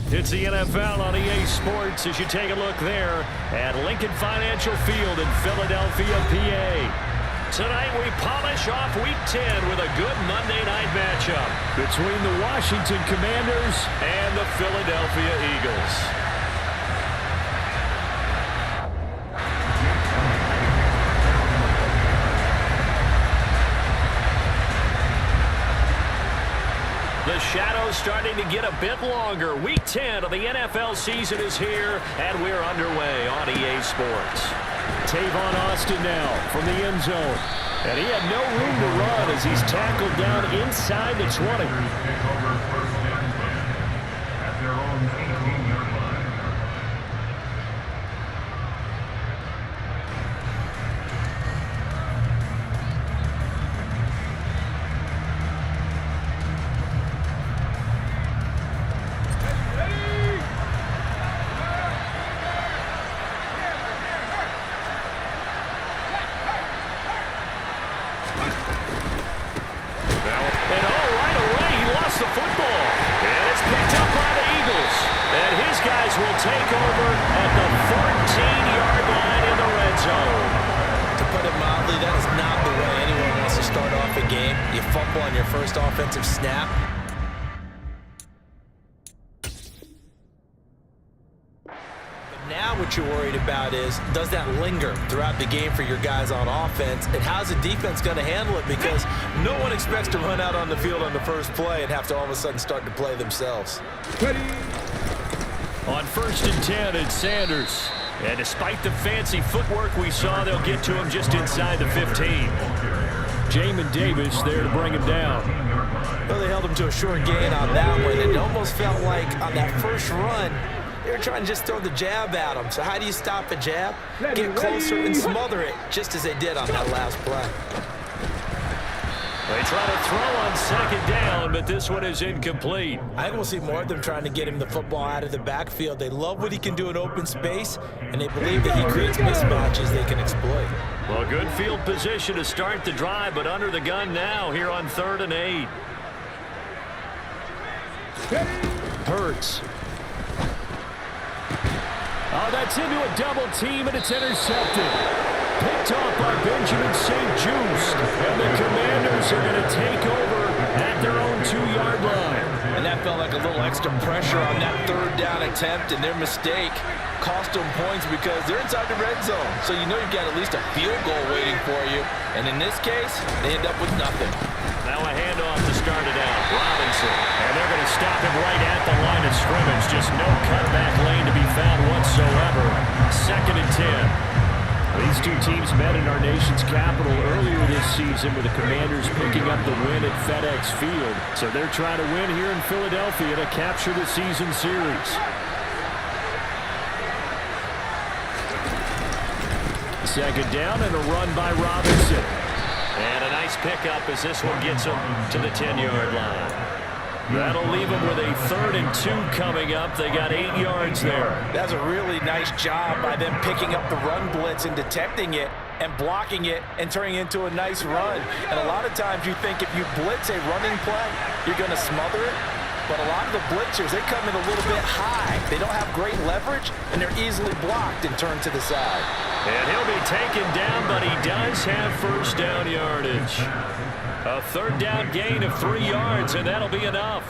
It's the NFL on EA Sports as you take a look there at Lincoln Financial Field in Philadelphia, PA. Tonight we polish off Week 10 with a good Monday night matchup between the Washington Commanders and the Philadelphia Eagles. The shadow's starting to get a bit longer. Week 10 of the NFL season is here, and we're underway on EA Sports. Tavon Austin now from the end zone. And he had no room to run as he's tackled down inside the 20. At their own 18-yard line. Will take over at the 14-yard line in the red zone. To put it mildly, that is not the way anyone wants to start off a game. You fumble on your first offensive snap. But now what you're worried about is, does that linger throughout the game for your guys on offense? And how's the defense going to handle it? Because no one expects to run out on the field on the first play and have to all of a sudden start to play themselves. On 1st and 10, it's Sanders. And despite the fancy footwork we saw, they'll get to him just inside the 15. Jamin Davis there to bring him down. Well, they held him to a short gain on that one. It almost felt like on that first run, they were trying to just throw the jab at him. So how do you stop a jab? Get closer and smother it, just as they did on that last play. They try to throw on 2nd down, but this one is incomplete. I think we'll see more of them trying to get him the football out of the backfield. They love what he can do in open space, and they believe that he creates mismatches they can exploit. Well, good field position to start the drive, but under the gun now here on 3rd and 8. Hurts. Oh, that's into a double team, and it's intercepted. Picked off by Benjamin St-Juste. And the Commanders are going to take over at their own 2-yard line. And that felt like a little extra pressure on that 3rd down attempt, and their mistake cost them points because they're inside the red zone. So you know you've got at least a field goal waiting for you. And in this case, they end up with nothing. Now a handoff to start it out. Robinson. And they're going to stop him right at the line of scrimmage. Just no cutback lane to be found whatsoever. 2nd and 10. These two teams met in our nation's capital earlier this season with the Commanders picking up the win at FedEx Field. So they're trying to win here in Philadelphia to capture the season series. Second down and a run by Robinson. And a nice pickup as this one gets him to the 10-yard line. That'll leave them with a 3rd and 2 coming up. They got 8 yards there. That's a really nice job by them picking up the run blitz and detecting it and blocking it and turning it into a nice run. And a lot of times you think if you blitz a running play, you're going to smother it. But a lot of the blitzers, they come in a little bit high. They don't have great leverage, and they're easily blocked and turned to the side. And he'll be taken down, but he does have 1st down yardage. A 3rd down gain of 3 yards, and that'll be enough.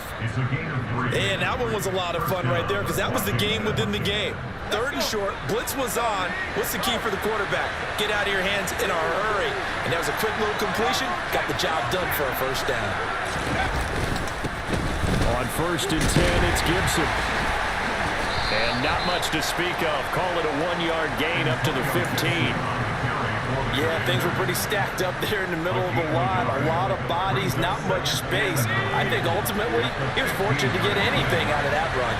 And that one was a lot of fun right there because that was the game within the game. 3rd and short, blitz was on. What's the key for the quarterback? Get out of your hands in a hurry. And that was a quick little completion. Got the job done for a 1st down. On 1st and 10, it's Gibson. And not much to speak of. Call it a 1-yard gain up to the 15. Yeah, things were pretty stacked up there in the middle of the line. A lot of bodies, not much space. I think ultimately he was fortunate to get anything out of that run.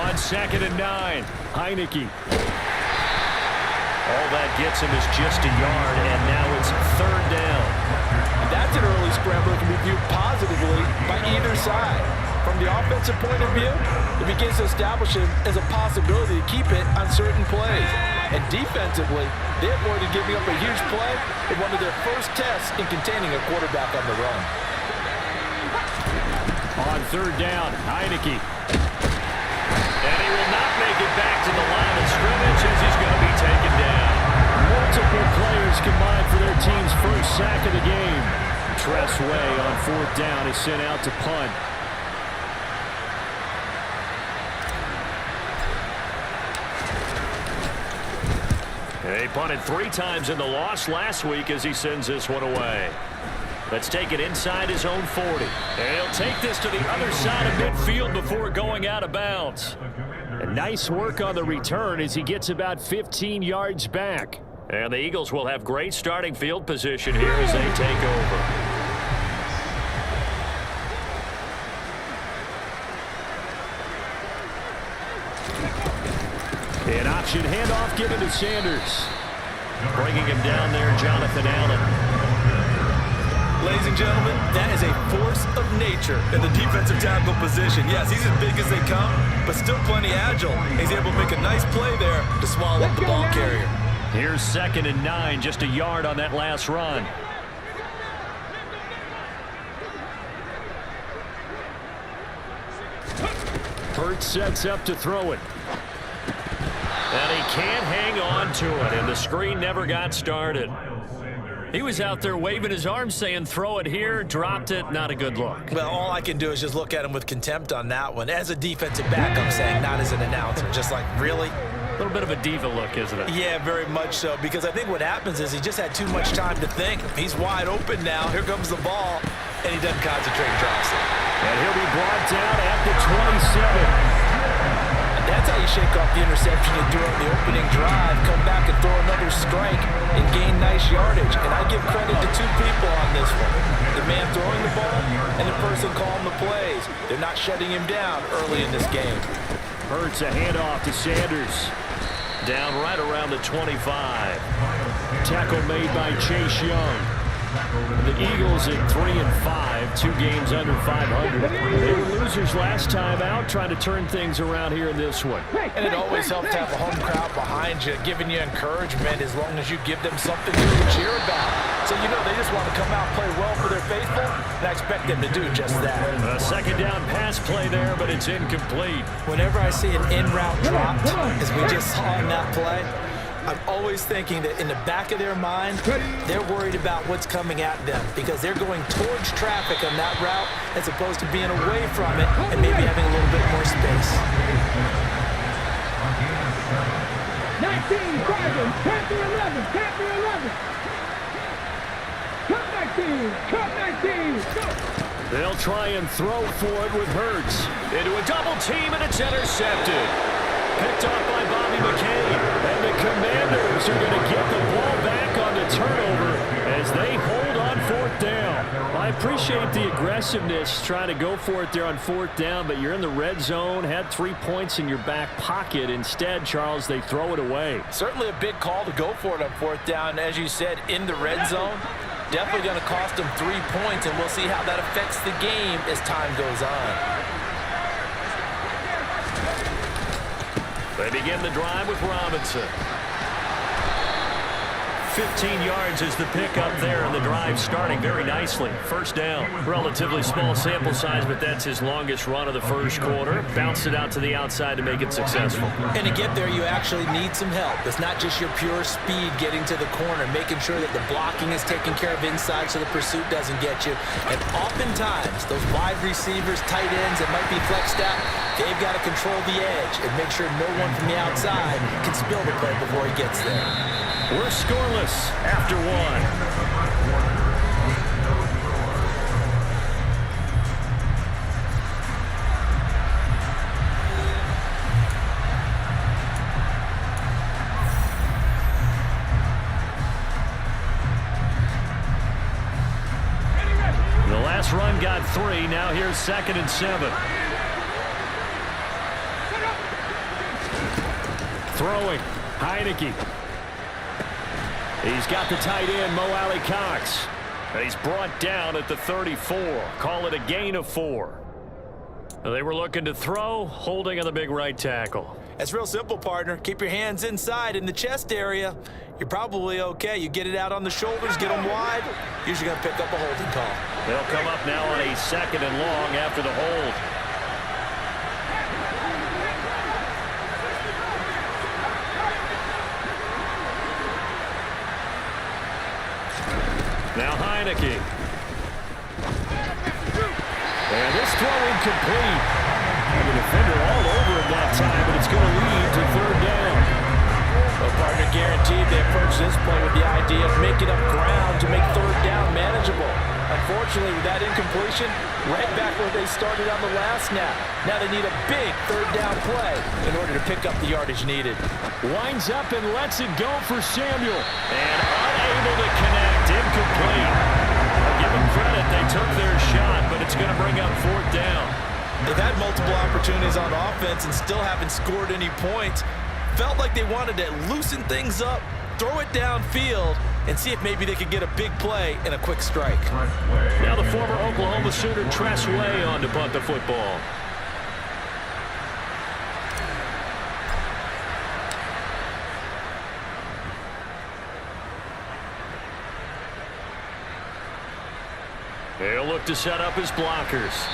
On 2nd and 9, Heineke. All that gets him is just a yard, and now it's 3rd down. And that's an early scramble that can be viewed positively by either side. From the offensive point of view, it begins to establish it as a possibility to keep it on certain plays. And defensively, they avoided giving up a huge play in one of their first tests in containing a quarterback on the run. third down. Heineke. And he will not make it back to the line of scrimmage as he's going to be taken down. Multiple players combined for their team's first sack of the game. Tressway on fourth down is sent out to punt. They punted 3 times in the loss last week as he sends this one away. Let's take it inside his own 40. And he'll take this to the other side of midfield before going out of bounds. And nice work on the return as he gets about 15 yards back. And the Eagles will have great starting field position here as they take over. An option handoff given to Sanders. Bringing him down there, Jonathan Allen. Ladies and gentlemen, that is a force of nature in the defensive tackle position. Yes, he's as big as they come, but still plenty agile. He's able to make a nice play there to swallow up the ball carrier. Here's 2nd and 9, just a yard on that last run. Hurts sets up to throw it. And he can't hang on to it, and the screen never got started. He was out there waving his arms saying throw it here, dropped it, not a good look. Well, all I can do is just look at him with contempt on that one. As a defensive back, I'm saying, not as an announcer. Just like, really? A little bit of a diva look, isn't it? Yeah, very much so, because I think what happens is he just had too much time to think. He's wide open now. Here comes the ball, and he doesn't concentrate and drops it. And he'll be brought down at the 27. That's how you shake off the interception you threw on the opening drive, come back and throw another strike and gain nice yardage. And I give credit to 2 people on this one. The man throwing the ball and the person calling the plays. They're not shutting him down early in this game. Hurts a handoff to Sanders. Down right around the 25. Tackle made by Chase Young. The Eagles at 3-5, 2 games under 500. They were losers last time out, trying to turn things around here in this one. And it always helps to have a home crowd behind you, giving you encouragement as long as you give them something to cheer about. So, you know, they just want to come out and play well for their faithful, and I expect them to do just that. A 2nd down pass play there, but it's incomplete. Whenever I see an in-route dropped, as we just saw in that play, I'm always thinking that in the back of their mind, they're worried about what's coming at them because they're going towards traffic on that route as opposed to being away from it and maybe having a little bit more space. 19, Sergeant, Panther 11, Panther 11. Cut 19, cut 19, go. They'll try and throw for it with Hurts. Into a double team, and it's intercepted. Picked off by Bobby McCain. And the Commanders are going to get the ball back on the turnover as they hold on 4th down. I appreciate the aggressiveness trying to go for it there on 4th down, but you're in the red zone, had 3 points in your back pocket. Instead, Charles, they throw it away. Certainly a big call to go for it on 4th down. As you said, in the red zone, definitely going to cost them 3 points, and we'll see how that affects the game as time goes on. They begin the drive with Robinson. 15 yards is the pickup there, and the drive starting very nicely. 1st down. Relatively small sample size, but that's his longest run of the 1st quarter. Bounced it out to the outside to make it successful. And to get there, you actually need some help. It's not just your pure speed getting to the corner, making sure that the blocking is taken care of inside so the pursuit doesn't get you. And oftentimes, those wide receivers, tight ends that might be flexed out, they've got to control the edge and make sure no one from the outside can spill the play before he gets there. We're scoreless after 1. The last run got 3. Now here's 2nd and 7. Throwing. Heineke. He's got the tight end, Mo Alley Cox. And he's brought down at the 34. Call it a gain of 4. They were looking to throw, holding on the big right tackle. It's real simple, partner. Keep your hands inside in the chest area. You're probably okay. You get it out on the shoulders, get them wide. Usually going to pick up a holding call. They'll come up now on a 2nd and long after the hold. Now Heineke. And this throw incomplete. And the defender all over him that time, but it's going to lead to 3rd down. Well, partner, guaranteed they approach this play with the idea of making up ground to make 3rd down manageable. Unfortunately, with that incompletion, right back where they started on the last snap. Now they need a big 3rd down play in order to pick up the yardage needed. Winds up and lets it go for Samuel. And unable to connect, incomplete. I'll give them credit, they took their shot, but it's going to bring up 4th down. They've had multiple opportunities on offense and still haven't scored any points. Felt like they wanted to loosen things up, throw it downfield, and see if maybe they could get a big play and a quick strike. Now the former Oklahoma Sooner Tress Way on to punt the football. They'll look to set up his blockers.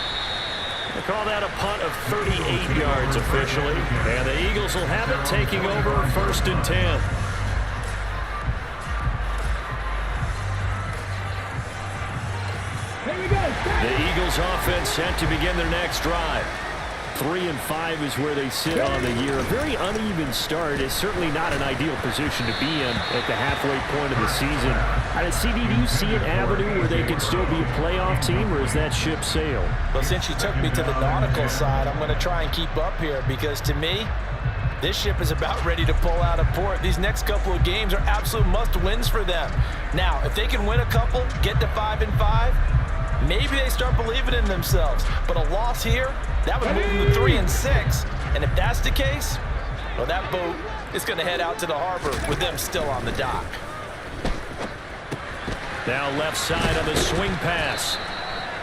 They call that a punt of 38 yards officially. And the Eagles will have it, taking over 1st and 10. Here we go. The Eagles offense set to begin their next drive. 3 and 5 is where they sit on the year. A very uneven start is certainly not an ideal position to be in at the halfway point of the season. CD, do you see an avenue where they can still be a playoff team, or is that ship sailed? Well, since you took me to the nautical side, I'm going to try and keep up here because to me, this ship is about ready to pull out of port. These next couple of games are absolute must-wins for them. Now, if they can win a couple, get to 5 and 5, maybe they start believing in themselves. But a loss here, that would move them to 3 and 6. And if that's the case, well, that boat is going to head out to the harbor with them still on the dock. Now left side on the swing pass.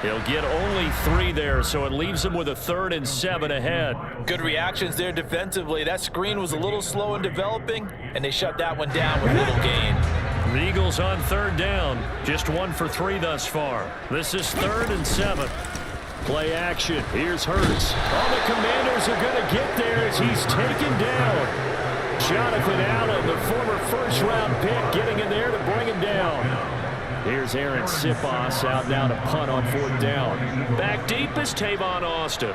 He'll get only 3 there, so it leaves him with a 3rd and 7 ahead. Good reactions there defensively. That screen was a little slow in developing, and they shut that one down with little gain. The Eagles on 3rd down. Just 1 for 3 thus far. This is 3rd and 7. Play action. Here's Hurts. All the Commanders are going to get there as he's taken down. Jonathan Allen, the former 1st-round pick, getting in there to bring him down. Here's Aaron Sipos out now to punt on 4th down. Back deep is Tavon Austin.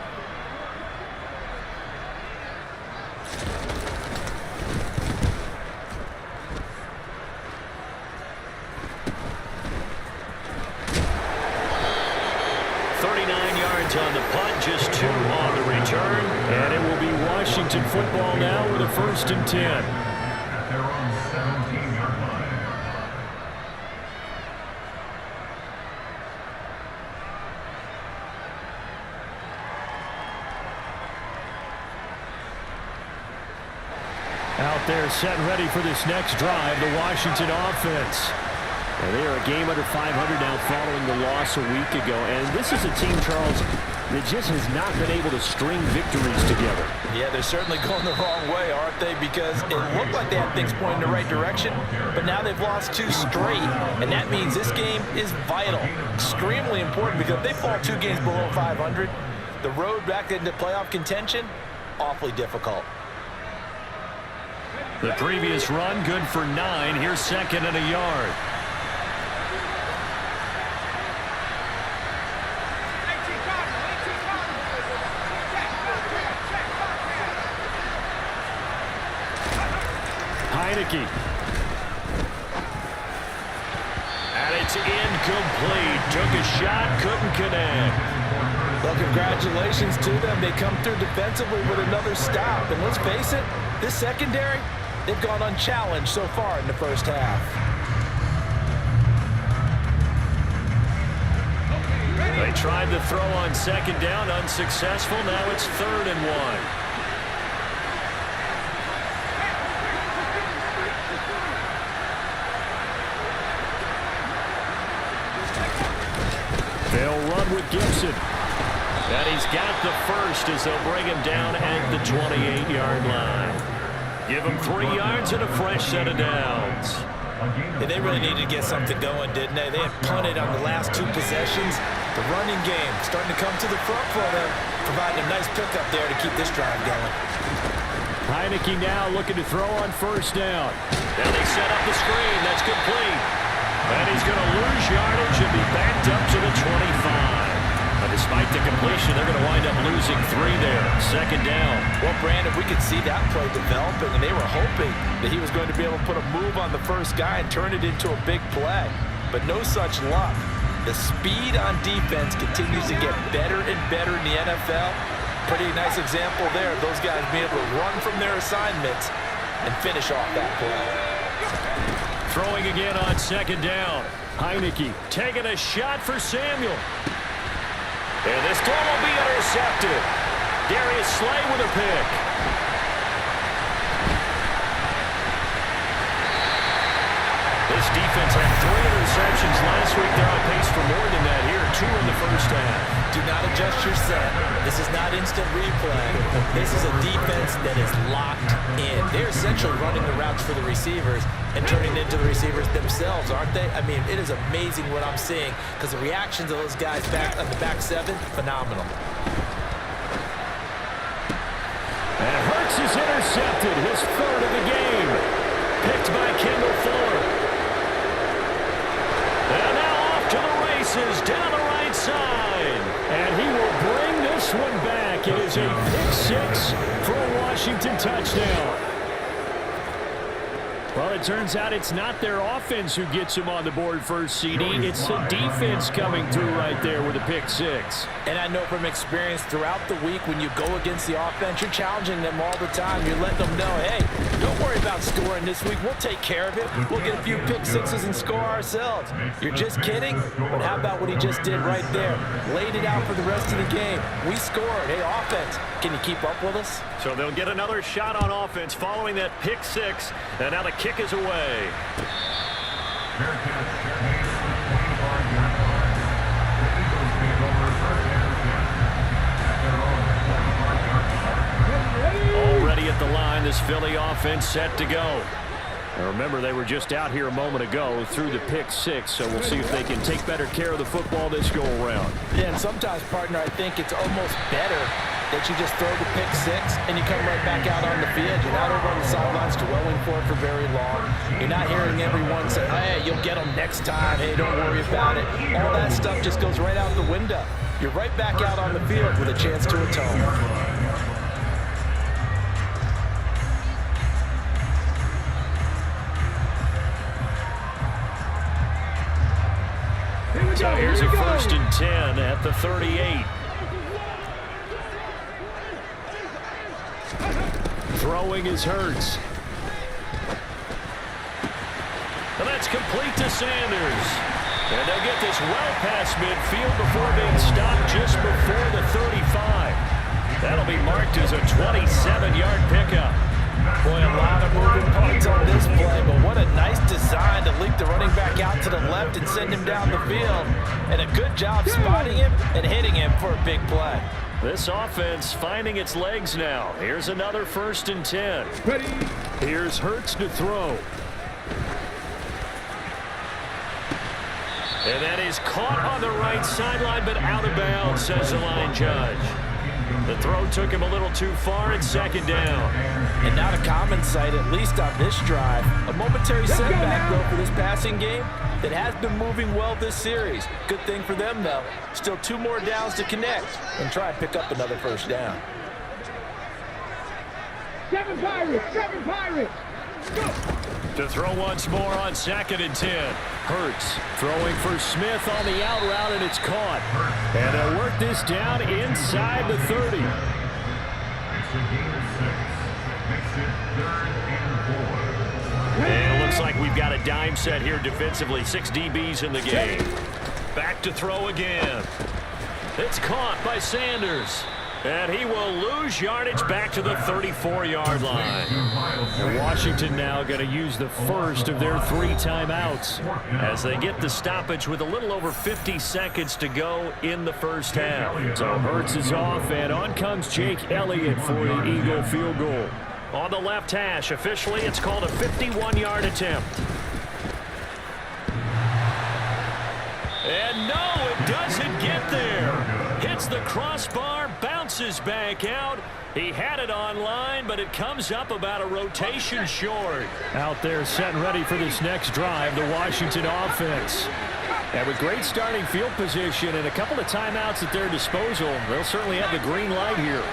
On the punt, just 2 on the return, and it will be Washington football now with a 1st and 10. They're on the 17-yard line. Out there set and ready for this next drive, the Washington offense. And they are a game under 500 now following the loss a week ago. And this is a team, Charles, that just has not been able to string victories together. Yeah, they're certainly going the wrong way, aren't they? Because it looked like they had things pointing in the right direction, but now they've lost 2 straight. And that means this game is vital, extremely important, because if they fall 2 games below 500, the road back into playoff contention, awfully difficult. The previous run, good for 9. Here's 2nd and a yard. Heineke. And it's incomplete. Took a shot, couldn't connect. Well, congratulations to them. They come through defensively with another stop. And let's face it, this secondary, they've gone unchallenged so far in the 1st half. They tried to throw on 2nd down, unsuccessful. Now it's 3rd and 1. They'll run with Gibson. And he's got the first as they'll bring him down at the 28-yard line. Give him 3 yards and a fresh set of downs. And they really needed to get something going, didn't they? They had punted on the last 2 possessions. The running game starting to come to the front for them, providing a nice pickup there to keep this drive going. Heineke now looking to throw on first down. Now they set up the screen. That's complete. And he's going to lose yardage and be backed up to the 25. But despite the completion, they're going to wind up losing 3 there. Second down. Well, Brandon, we could see that play developing, and they were hoping that he was going to be able to put a move on the first guy and turn it into a big play. But no such luck. The speed on defense continues to get better and better in the NFL. Pretty nice example there of those guys being able to run from their assignments and finish off that play. Throwing again on second down. Heineke taking a shot for Samuel. And this throw will be intercepted. Darius Slay with a pick. This defense had 3 interceptions last week. They're on pace for more than that here. 2 in the first half. Do not adjust your set. This is not instant replay. This is a defense that is locked in. They're essentially running the routes for the receivers and turning into the receivers themselves, aren't they? I mean, it is amazing what I'm seeing because the reactions of those guys back on the back 7, phenomenal. And Hurts is intercepted, his 3rd of the game. Picked by Kendall Fuller. And now off to the races down the right side. And he will bring this one back. It is a pick-6 for a Washington touchdown. Well, it turns out it's not their offense who gets them on the board first, CD. It's the defense coming through right there with a pick-6. And I know from experience throughout the week when you go against the offense, you're challenging them all the time. You're letting them know, hey, don't worry about scoring this week. We'll take care of it. We'll get a few pick-6s and score ourselves. You're just kidding? But how about what he just did right there? Laid it out for the rest of the game. We scored. Hey, offense, can you keep up with us? So they'll get another shot on offense following that pick-6. And now the kick is away. Already at the line, this Philly offense set to go. Now remember, they were just out here a moment ago through the pick-6, so we'll see if they can take better care of the football this go-around. Yeah, and sometimes, partner, I think it's almost better that you just throw the pick-6 and you come right back out on the field. You're not over on the sidelines dwelling for it for very long. You're not hearing everyone say, hey, you'll get them next time. Hey, don't worry about it. All that stuff just goes right out the window. You're right back out on the field with a chance to atone. So here's a 1st and 10 at the 38. Throwing is Hurts. And that's complete to Sanders. And they'll get this well past midfield before being stopped just before the 35. That'll be marked as a 27-yard pickup. Boy, a lot of moving parts on this play, but what a nice design to leak the running back out to the left and send him down the field. And a good job spotting him and hitting him for a big play. This offense finding its legs now. Here's another 1st and 10. Ready. Here's Hurts to throw. And that is caught on the right sideline, but out of bounds, says the line judge. The throw took him a little too far at 2nd down. And not a common sight, at least on this drive. A momentary setback, though, for this passing game that has been moving well this series. Good thing for them, though. Still 2 more downs to connect and try and pick up another 1st down. 7 Pirates, 7 Pirates. Go. To throw once more on 2nd and 10. Hurts throwing for Smith on the out route, and it's caught. And they'll work this down inside the 30. And it looks like we've got a dime set here defensively. 6 DBs in the game. Back to throw again. It's caught by Sanders. And he will lose yardage back to the 34-yard line. And Washington now going to use the first of their 3 timeouts as they get the stoppage with a little over 50 seconds to go in the first half. So Hurts is off, and on comes Jake Elliott for the Eagle field goal. On the left hash, officially it's called a 51-yard attempt. And no, it doesn't get there. Hits the crossbar, bounces back out. He had it online, but it comes up about a rotation short. Out there set and ready for this next drive, the Washington offense. And with great starting field position and a couple of timeouts at their disposal, they'll certainly have the green light here.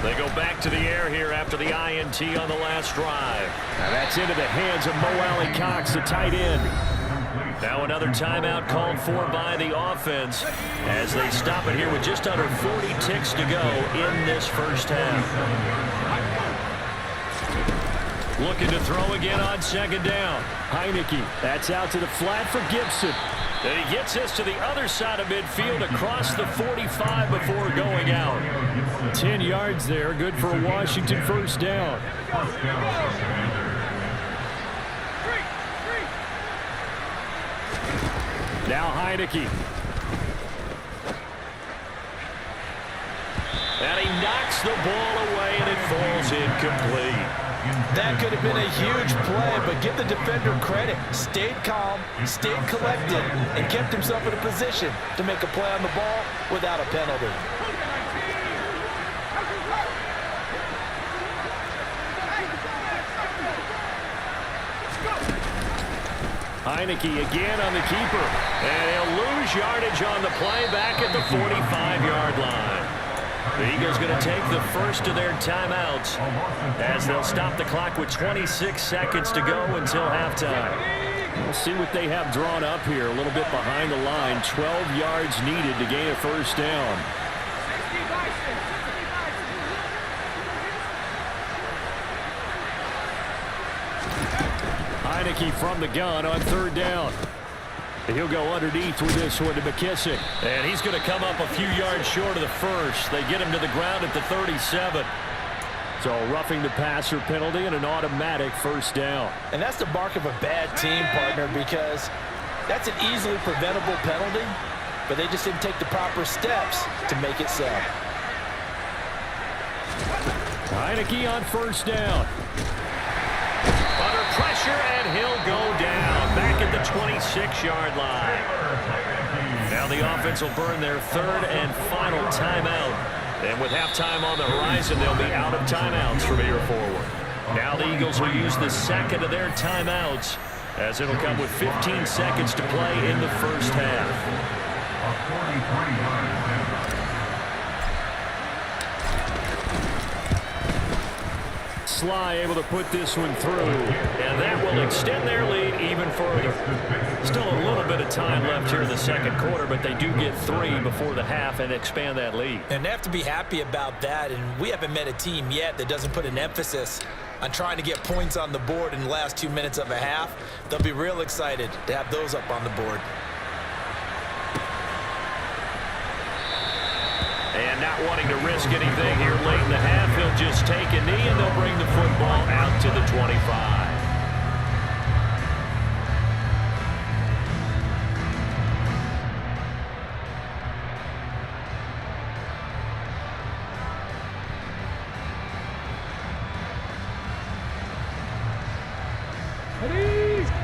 They go back to the air here after the INT on the last drive. Now that's into the hands of Mo Alley Cox, the tight end. Now another timeout called for by the offense as they stop it here with just under 40 ticks to go in this first half. Looking to throw again on second down. Heineke, that's out to the flat for Gibson. And he gets this to the other side of midfield across the 45 before going out. 10 yards there, good for a Washington first down. Now Heineke. And he knocks the ball away, and it falls incomplete. That could have been a huge play, but give the defender credit. Stayed calm, stayed collected, and kept himself in a position to make a play on the ball without a penalty. Heineke again on the keeper. And he'll lose yardage on the play back at the 45-yard line. The Eagles going to take the first of their timeouts as they'll stop the clock with 26 seconds to go until halftime. We'll see what they have drawn up here. A little bit behind the line. 12 yards needed to gain a first down. Heineke from the gun on third down. He'll go underneath with this one to McKissick. And he's going to come up a few yards short of the first. They get him to the ground at the 37. So roughing the passer penalty and an automatic first down. And that's the mark of a bad team, partner, because that's an easily preventable penalty, but they just didn't take the proper steps to make it so. Heineke on first down. Under pressure, and he'll go down back at the 26-yard line. Now the offense will burn their third and final timeout. And with halftime on the horizon, they'll be out of timeouts from here forward. Now the Eagles will use the second of their timeouts as it'll come with 15 seconds to play in the first half. Sly able to put this one through, and that will extend their lead even further. Still a little bit of time left here in the second quarter, but they do get 3 before the half and expand that lead. And they have to be happy about that, and we haven't met a team yet that doesn't put an emphasis on trying to get points on the board in the last 2 minutes of a half. They'll be real excited to have those up on the board. And not wanting to risk anything here late in the half, he'll just take a knee, and they'll bring the football out to the 25.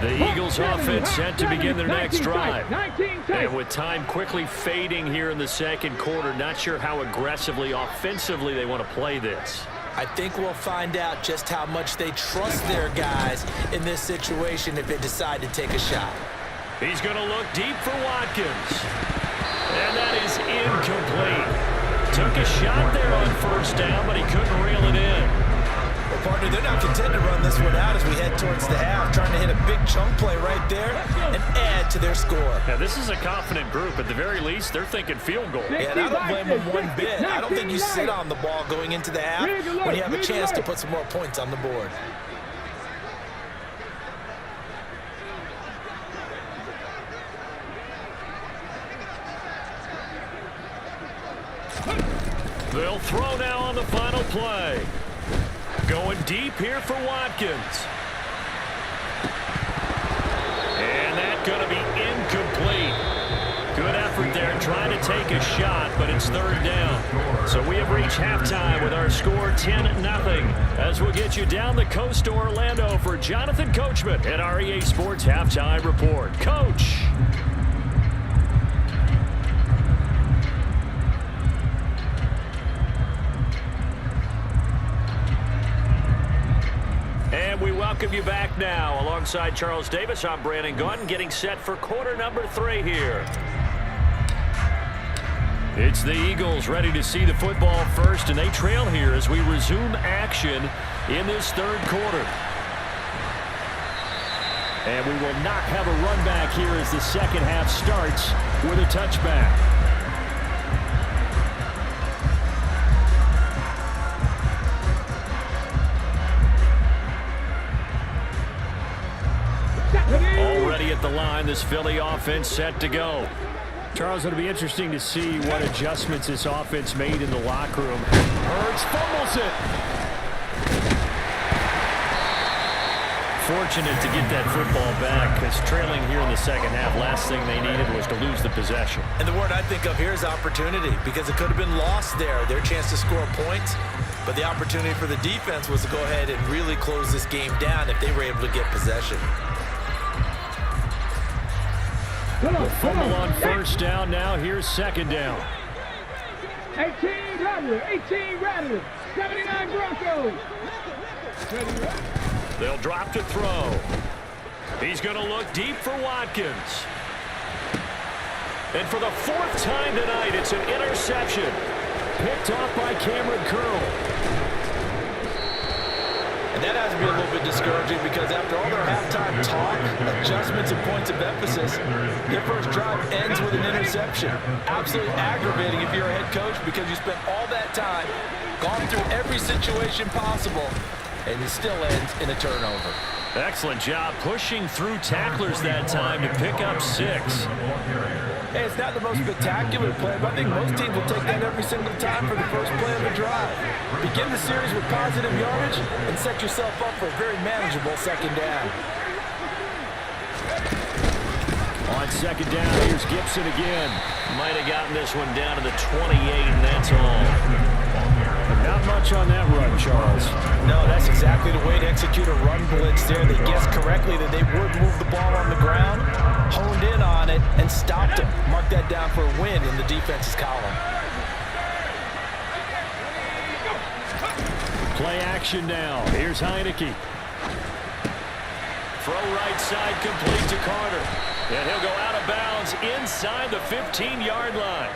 The Eagles offense set to begin their next drive. And with time quickly fading here in the second quarter, not sure how aggressively, offensively they want to play this. I think we'll find out just how much they trust their guys in this situation if they decide to take a shot. He's going to look deep for Watkins. And that is incomplete. Took a shot there on first down, but he couldn't reel it in. Well, partner, they're not content to run this one out as we head towards the half, trying to hit a big chunk play right there and add to their score. Now, this is a confident group. At the very least, they're thinking field goal. Yeah, and I don't blame them one bit. I don't think you sit on the ball going into the half when you have a chance to put some more points on the board. They'll throw now on the final play. Going deep here for Watkins. And that's going to be incomplete. Good effort there trying to take a shot, but it's third down. So we have reached halftime with our score 10-0. As we'll get you down the coast to Orlando for Jonathan Coachman at our EA Sports Halftime Report. Coach. And we welcome you back now. Alongside Charles Davis, I'm Brandon Gaudin, getting set for quarter number 3 here. It's the Eagles ready to see the football first, and they trail here as we resume action in this third quarter. And we will not have a run back here as the second half starts with a touchback. Already at the line, this Philly offense set to go. Charles, it'll be interesting to see what adjustments this offense made in the locker room. Hurts fumbles it. Fortunate to get that football back, because trailing here in the second half, last thing they needed was to lose the possession. And the word I think of here is opportunity, because it could have been lost there, their chance to score points. But the opportunity for the defense was to go ahead and really close this game down if they were able to get possession. The fumble on first down now. Here's second down. 18 Rattler, 79 Broncos. They'll drop to throw. He's going to look deep for Watkins. And for the 4th time tonight, it's an interception. Picked off by Cameron Curl. And that has to be a little bit discouraging, because after all their halftime talk, adjustments, and points of emphasis, their first drive ends with an interception. Absolutely aggravating if you're a head coach, because you spent all that time, gone through every situation possible, and it still ends in a turnover. Excellent job pushing through tacklers that time to pick up 6. Hey, it's not the most spectacular play, but I think most teams will take that every single time for the first play of the drive. Begin the series with positive yardage and set yourself up for a very manageable second down. On second down, here's Gibson again. Might have gotten this one down to the 28, and that's all. Not much on that run, Charles. No, that's exactly the way to execute a run blitz there. They guessed correctly that they would move the ball on the ground, honed in on it, and stopped him. Mark that down for a win in the defense's column. Play action now. Here's Heineke. Throw right side complete to Carter. And he'll go out of bounds inside the 15-yard line.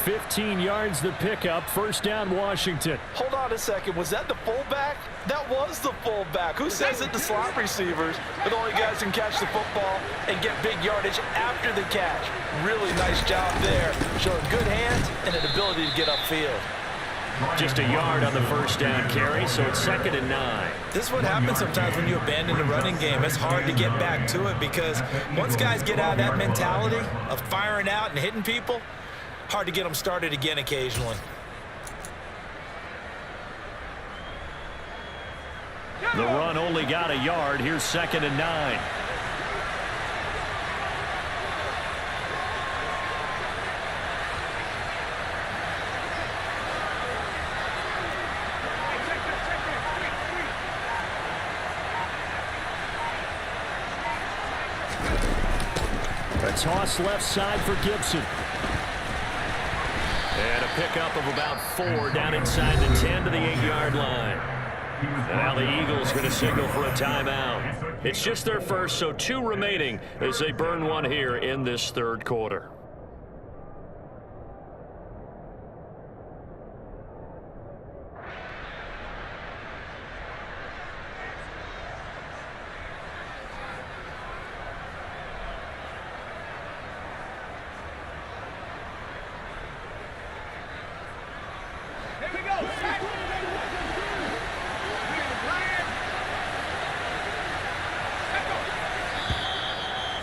15 yards the pickup. First down, Washington. Hold on a second. Was that the fullback? That was the fullback. Who says that the slot receivers are the only guys who can catch the football and get big yardage after the catch? Really nice job there. Showing good hands and an ability to get upfield. Just a yard on the first down carry, so it's 2nd and 9. This is what happens sometimes when you abandon the running game. It's hard to get back to it, because once guys get out of that mentality of firing out and hitting people, hard to get them started again occasionally. The run only got a yard. Here's 2nd and 9. A toss left side for Gibson. And a pickup of about 4 down inside the 10 to the 8-yard line. Now the Eagles going to signal for a timeout. It's just their first, so 2 remaining as they burn one here in this third quarter.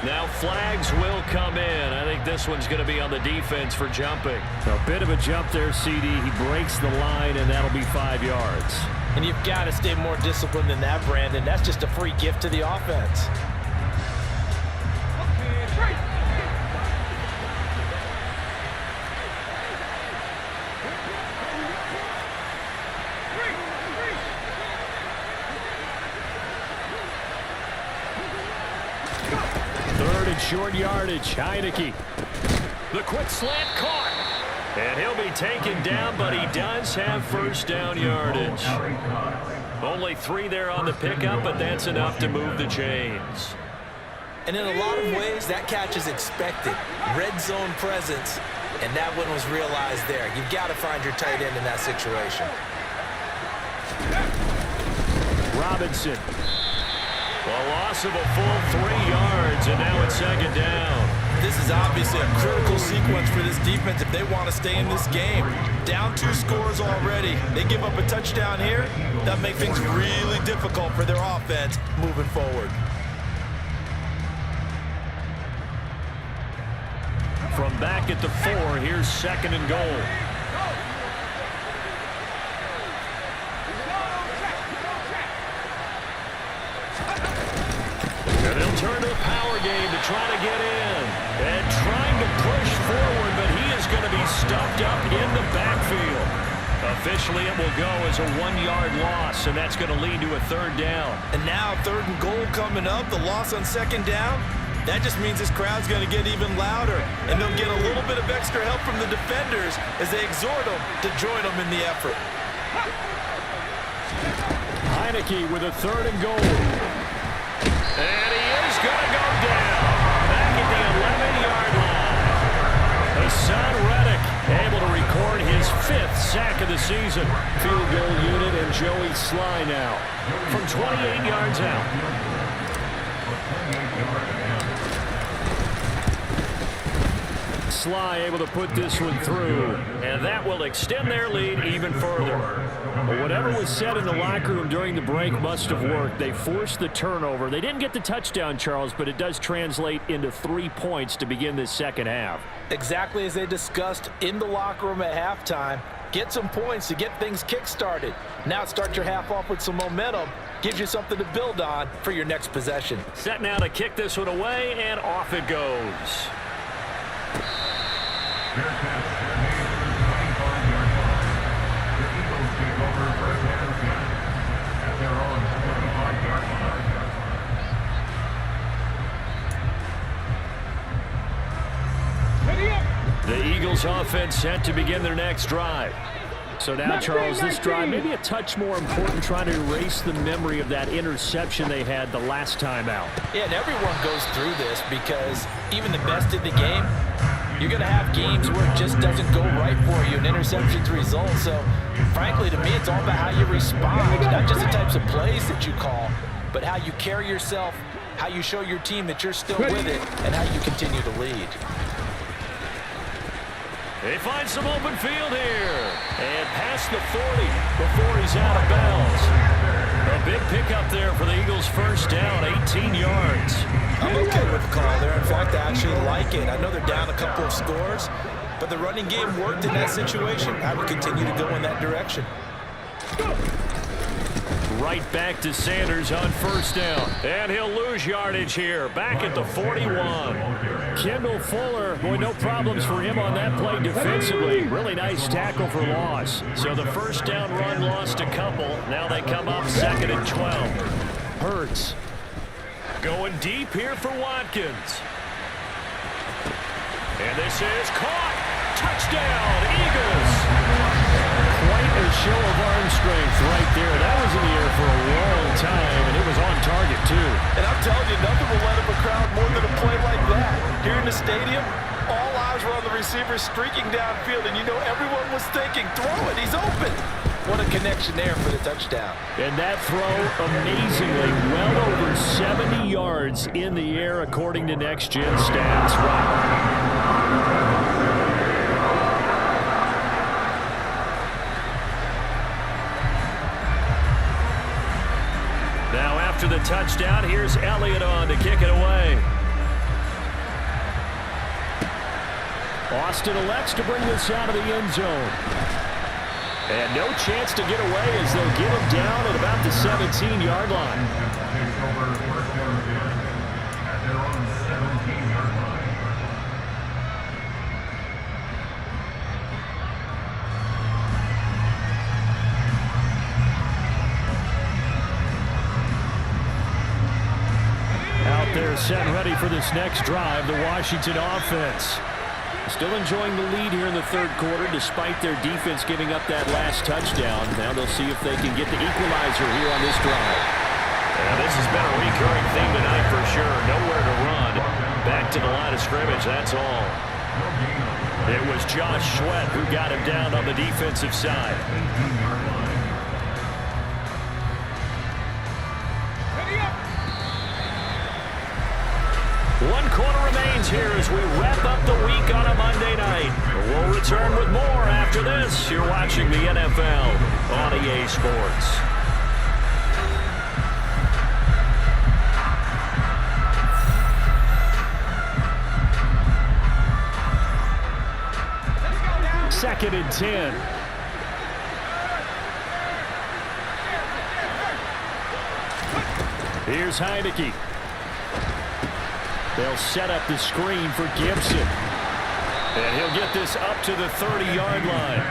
Now flags will come in. I think this one's going to be on the defense for jumping. A bit of a jump there, CD. He breaks the line, and that'll be 5 yards. And you've got to stay more disciplined than that, Brandon. That's just a free gift to the offense. Third and short yardage. Heineke. The quick slant caught. And he'll be taken down, but he does have first down yardage. Only 3 there on the pickup, but that's enough to move the chains. And in a lot of ways, that catch is expected. Red zone presence, and that one was realized there. You've got to find your tight end in that situation. Robinson. A loss of a full 3 yards, and now it's second down. This is obviously a critical sequence for this defense if they want to stay in this game. Down 2 scores already. They give up a touchdown here. That makes things really difficult for their offense moving forward. From back at the 4, here's second and goal. And they'll turn to the power game to try to get in. And trying to push forward, but he is going to be stuffed up in the backfield. Officially, it will go as a 1-yard loss, and that's going to lead to a third down. And now third and goal coming up, the loss on second down. That just means this crowd's going to get even louder, and they'll get a little bit of extra help from the defenders as they exhort them to join them in the effort. Heineke with a third and goal. And he is going to go down. Back at the 11-yard line. Hassan Reddick able to record his 5th sack of the season. Field goal unit and Joey Sly now from 28 yards out. Sly able to put this one through, and that will extend their lead even further. But whatever was said in the locker room during the break must have worked. They forced the turnover. They didn't get the touchdown, Charles, but it does translate into 3 points to begin this second half. Exactly as they discussed in the locker room at halftime. Get some points to get things kick-started. Now start your half off with some momentum. Gives you something to build on for your next possession. Set now to kick this one away, and off it goes. The Eagles offense set to begin their next drive. So now, Charles, this drive maybe a touch more important, trying to erase the memory of that interception they had the last time out. Yeah, and everyone goes through this because even the best in the game, you're going to have games where it just doesn't go right for you, and interceptions result. So, frankly, to me, it's all about how you respond, not just the types of plays that you call, but how you carry yourself, how you show your team that you're still with it, and how you continue to lead. They find some open field here. And past the 40 before he's out of bounds. A big pickup there for the Eagles' first down, 18 yards. I'm okay with the call there. In fact, I actually like it. I know they're down a couple of scores, but the running game worked in that situation. I would continue to go in that direction. Right back to Sanders on first down. And he'll lose yardage here. Back at the 41. Kendall Fuller, boy, no problems for him on that play defensively. Really nice tackle for loss. So the first down run lost a couple. Now they come up second and 12. Hurts. Going deep here for Watkins. And this is caught. Touchdown, Eagles. Quite a show of arm strength right there. That was in the air for a long time, and it was on target, too. And I'm telling you, nothing will let up a crowd more than a play like that. Here in the stadium, all eyes were on the receiver streaking downfield, and you know everyone was thinking, throw it, he's open. What a connection there for the touchdown. And that throw, amazingly, well over 70 yards in the air, according to Next Gen Stats. Wow. Now after the touchdown, here's Elliott on to kick it away. Austin elects to bring this out of the end zone. And no chance to get away as they'll get him down at about the 17-yard line. Takes over first down again at their own 17-yard line. Out there set and ready for this next drive, the Washington offense. Still enjoying the lead here in the third quarter despite their defense giving up that last touchdown. Now they'll see if they can get the equalizer here on this drive. Yeah, this has been a recurring theme tonight for sure. Nowhere to run. Back to the line of scrimmage, that's all. It was Josh Sweat who got him down on the defensive side. 18-yard line. One quarter remains here as we wrap up the week on a Monday night. We'll return with more after this. You're watching the NFL on EA Sports. Second and 10. Here's Heineke. They'll set up the screen for Gibson. And he'll get this up to the 30-yard line.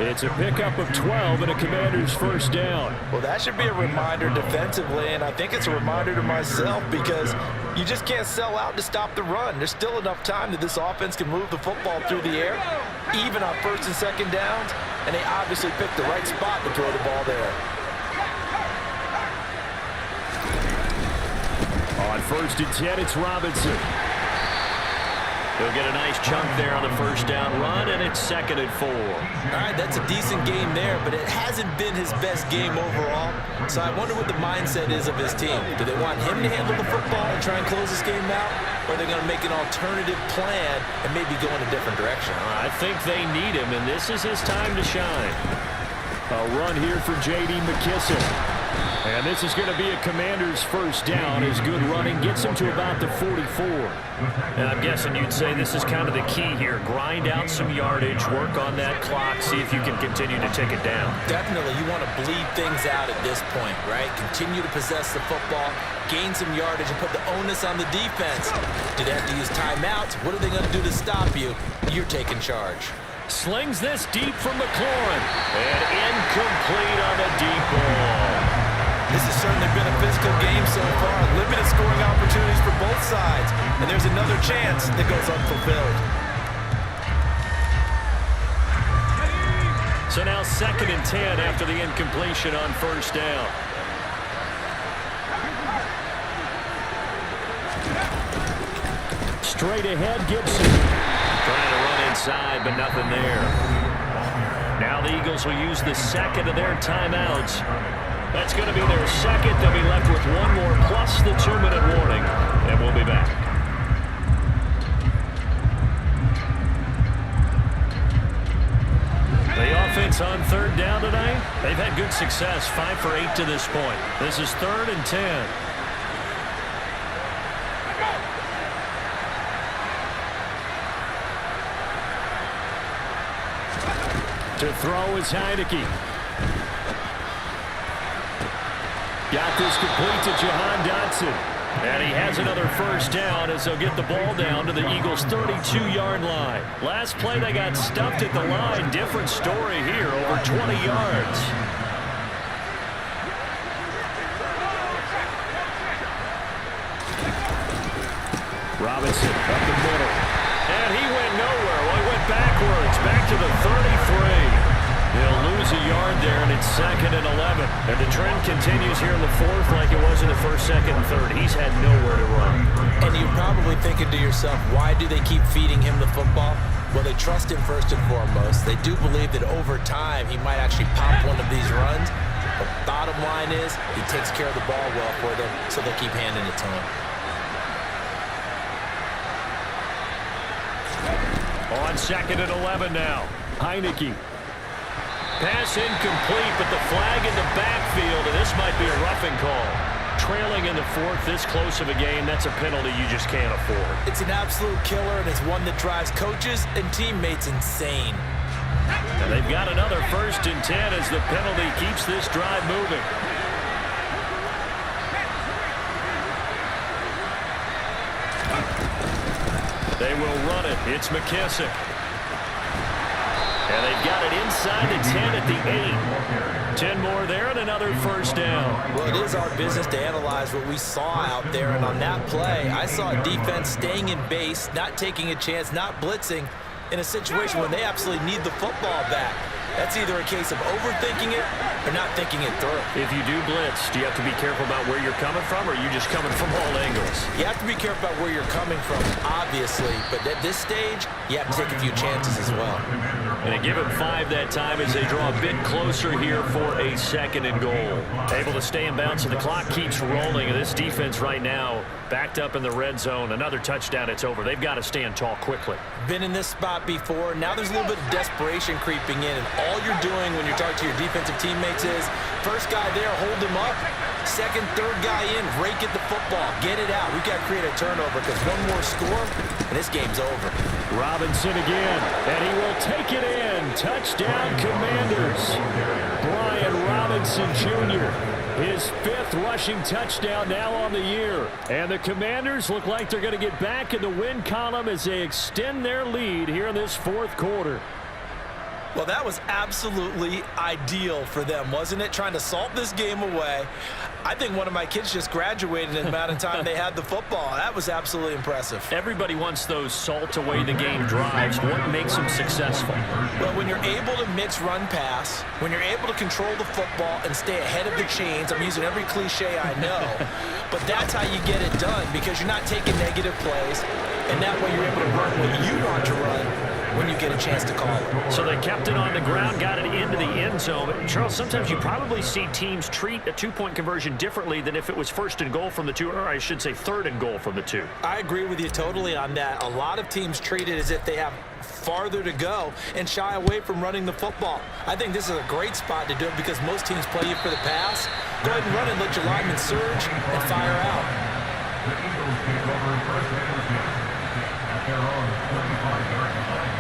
It's a pickup of 12 and a Commander's first down. Well, that should be a reminder defensively, and I think it's a reminder to myself because you just can't sell out to stop the run. There's still enough time that this offense can move the football through the air, even on first and second downs, and they obviously picked the right spot to throw the ball there. On first and 10, it's Robinson. He'll get a nice chunk there on the first down run, and it's second and 4. All right, that's a decent game there, but it hasn't been his best game overall. So I wonder what the mindset is of his team. Do they want him to handle the football and try and close this game out? Or are they going to make an alternative plan and maybe go in a different direction? I think they need him, and this is his time to shine. A run here for J.D. McKissick. And this is going to be a Commander's first down as good running gets him to about the 44. And I'm guessing you'd say this is kind of the key here. Grind out some yardage, work on that clock, see if you can continue to take it down. Definitely, you want to bleed things out at this point, right? Continue to possess the football, gain some yardage, and put the onus on the defense. Do they have to use timeouts? What are they going to do to stop you? You're taking charge. Slings this deep from McLaurin. And incomplete on the deep ball. This has certainly been a physical game so far. Limited scoring opportunities for both sides. And there's another chance that goes unfulfilled. So now second and 10 after the incompletion on first down. Straight ahead, Gibson. Trying to run inside, but nothing there. Now the Eagles will use the second of their timeouts. That's going to be their second. They'll be left with one more plus the 2-minute warning. And we'll be back. The offense on third down tonight, they've had good success, 5 for 8 to this point. This is third and 10. To throw is Heineke. Got this complete to Jahan Dotson. And he has another first down as they'll get the ball down to the Eagles' 32-yard line. Last play, they got stuffed at the line. Different story here, over 20 yards. Robinson up the middle. And he went nowhere. Well, he went backwards, back to the 33. He'll lose a yard there, and it's second and 11. And the trend continues here in the fourth like it was in the first, second, and third. He's had nowhere to run. And you're probably thinking to yourself, why do they keep feeding him the football? Well, they trust him first and foremost. They do believe that over time he might actually pop one of these runs. But bottom line is he takes care of the ball well for them, so they keep handing it to him. On second and 11 now. Heineke. Pass incomplete, but the flag in the backfield, and this might be a roughing call. trailing in the fourth, this close of a game, that's a penalty you just can't afford. It's an absolute killer, and it's one that drives coaches and teammates insane. And they've got another 1st and 10 as the penalty keeps this drive moving. They will run it. It's McKissick. And they've got it inside the 10 at the 8. 10 more there and another 1st down. Well, it is our business to analyze what we saw out there, and on that play, I saw a defense staying in base, not taking a chance, not blitzing in a situation when they absolutely need the football back. That's either a case of overthinking it or not thinking it through. If you do blitz, do you have to be careful about where you're coming from, or are you just coming from all angles? You have to be careful about where you're coming from, obviously, but at this stage, you have to take a few chances as well. And they give him 5 that time as they draw a bit closer here for a 2nd and goal. Able to stay in bounds, so the clock keeps rolling. And this defense right now backed up in the red zone. Another touchdown, it's over. They've got to stand tall quickly. Been in this spot before. Now there's a little bit of desperation creeping in, and all you're doing when you're talking to your defensive teammates is first guy there, hold him up. Second, third guy in, rake at the football. Get it out. We've got to create a turnover because one more score, and this game's over. Robinson again, and he will take it in. Touchdown, Commanders. Brian Robinson Jr., his 5th rushing touchdown now on the year. And the Commanders look like they're going to get back in the win column as they extend their lead here in this 4th quarter. Well, that was absolutely ideal for them, wasn't it? Trying to salt this game away. I think one of my kids just graduated in the amount of time they had the football. That was absolutely impressive. Everybody wants those salt away the game drives. What makes them successful? Well, when you're able to mix run-pass, when you're able to control the football and stay ahead of the chains, I'm using every cliche I know, but that's how you get it done because you're not taking negative plays, and that way you're able to run what you want to run when you get a chance to call it. So they kept it on the ground, got it into the end zone. Charles, sometimes you probably see teams treat a 2-point conversion differently than if it was 1st and goal from the 2, or I should say 3rd and goal from the 2. I agree with you totally on that. A lot of teams treat it as if they have farther to go and shy away from running the football. I think this is a great spot to do it because most teams play you for the pass. Go ahead and run it, let your linemen surge and fire out. The Eagles take over 1st and 10 at their own 25-yard line.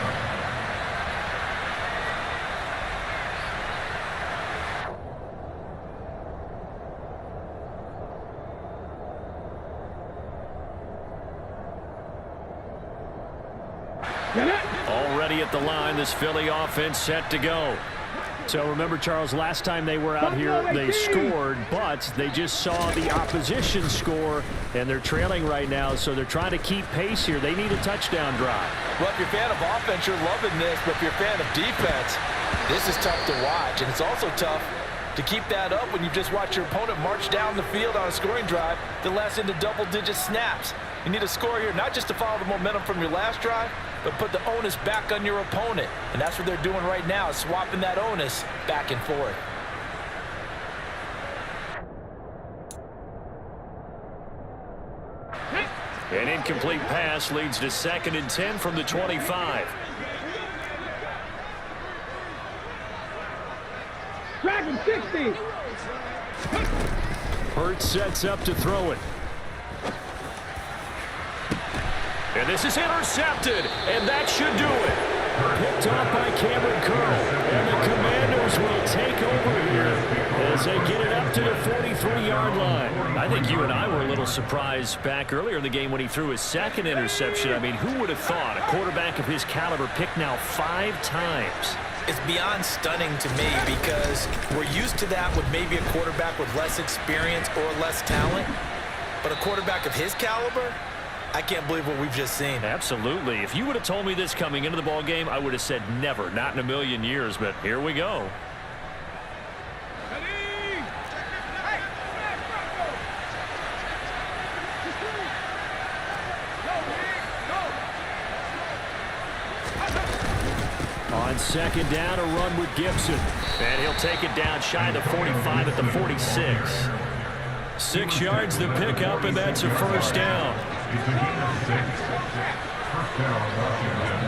Already at the line, this Philly offense set to go. So remember, Charles, last time they were out here, they scored, but they just saw the opposition score, and they're trailing right now, so they're trying to keep pace here. They need a touchdown drive. Well, if you're a fan of offense, you're loving this, but if you're a fan of defense, this is tough to watch, and it's also tough to keep that up when you just watch your opponent march down the field on a scoring drive that lasts into double-digit snaps. You need a score here, not just to follow the momentum from your last drive, but put the onus back on your opponent. And that's what they're doing right now, swapping that onus back and forth. An incomplete pass leads to 2nd and 10 from the 25. Dragon 60. Hurts sets up to throw it. And this is intercepted, and that should do it. Picked off by Cameron Curl, and the Commanders will take over here as they get it up to the 43-yard line. I think you and I were a little surprised back earlier in the game when he threw his 2nd interception. I mean, who would have thought a quarterback of his caliber picked now 5 times? It's beyond stunning to me because we're used to that with maybe a quarterback with less experience or less talent. But a quarterback of his caliber, I can't believe what we've just seen. Absolutely. If you would have told me this coming into the ball game, I would have said never, not in a million years, but here we go. On 2nd down, a run with Gibson. And he'll take it down shy of the 45 at the 46. 6 yards the pickup, and that's a 1st down. It's a gain of 6. 1st down, Washington.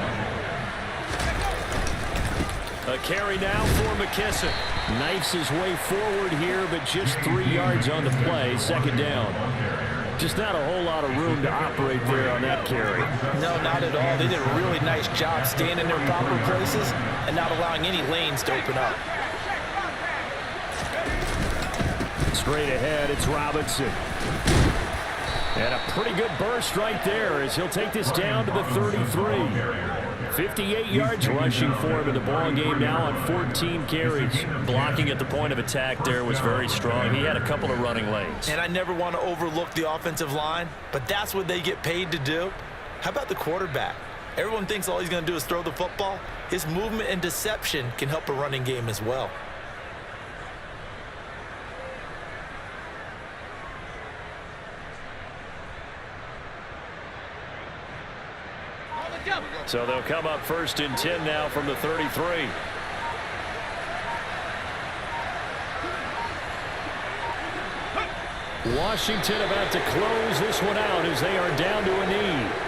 A carry now for McKissick. Knifes his way forward here, but just 3 yards on the play. Second down. Just not a whole lot of room to operate there on that carry. No, not at all. They did a really nice job staying in their proper places and not allowing any lanes to open up. Straight ahead, it's Robinson. And a pretty good burst right there as he'll take this down to the 33. 58 yards rushing for him in the ball game now on 14 carries. Blocking at the point of attack there was very strong. He had a couple of running lanes. And I never want to overlook the offensive line, but that's what they get paid to do. How about the quarterback? Everyone thinks all he's going to do is throw the football. His movement and deception can help a running game as well. So they'll come up 1st and 10 now from the 33. Washington about to close this one out as they are down to a knee.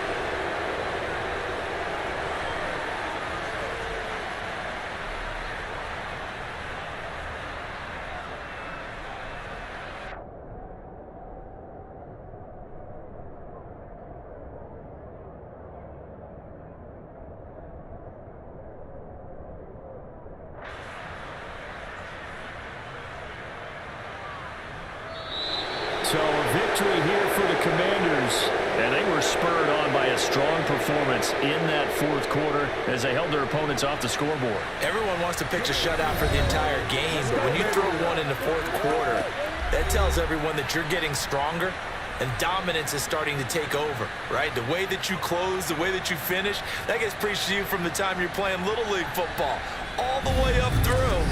So a victory here for the Commanders, and they were spurred on by a strong performance in that 4th quarter as they held their opponents off the scoreboard. Everyone wants to pitch a shutout for the entire game, but when you throw one in the 4th quarter, that tells everyone that you're getting stronger and dominance is starting to take over, right? The way that you close, the way that you finish, that gets preached to you from the time you're playing Little League football all the way up through,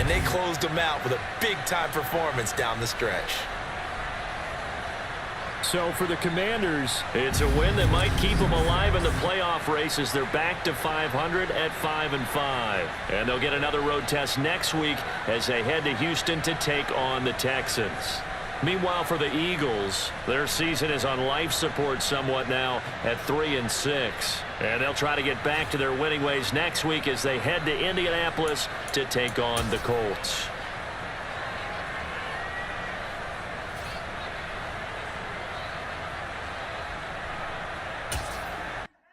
and they closed them out with a big-time performance down the stretch. So for the Commanders, it's a win that might keep them alive in the playoff race as they're back to 500 at 5-5. And they'll get another road test next week as they head to Houston to take on the Texans. Meanwhile, for the Eagles, their season is on life support somewhat now at 3-6. And they'll try to get back to their winning ways next week as they head to Indianapolis to take on the Colts.